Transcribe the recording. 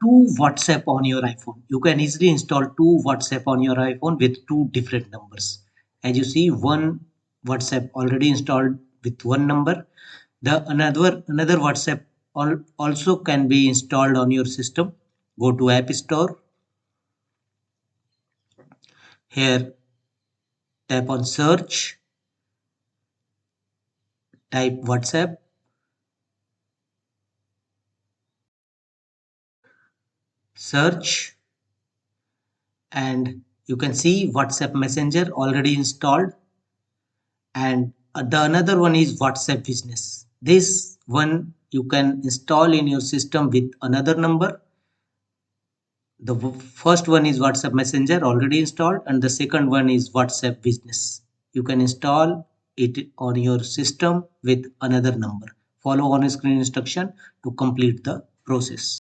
two WhatsApp on your iPhone. You can easily install two WhatsApp on your iPhone with two different numbers. As you see, one WhatsApp already installed with one number. The another WhatsApp also can be installed on your system. Go to App Store. Here, tap on search, type WhatsApp, search, and you can see WhatsApp Messenger already installed. And the another one is WhatsApp Business. This one you can install in your system with another number. The first one is WhatsApp Messenger already installed, and the second one is WhatsApp Business. You can install it on your system with another number. Follow on screen instruction to complete the process.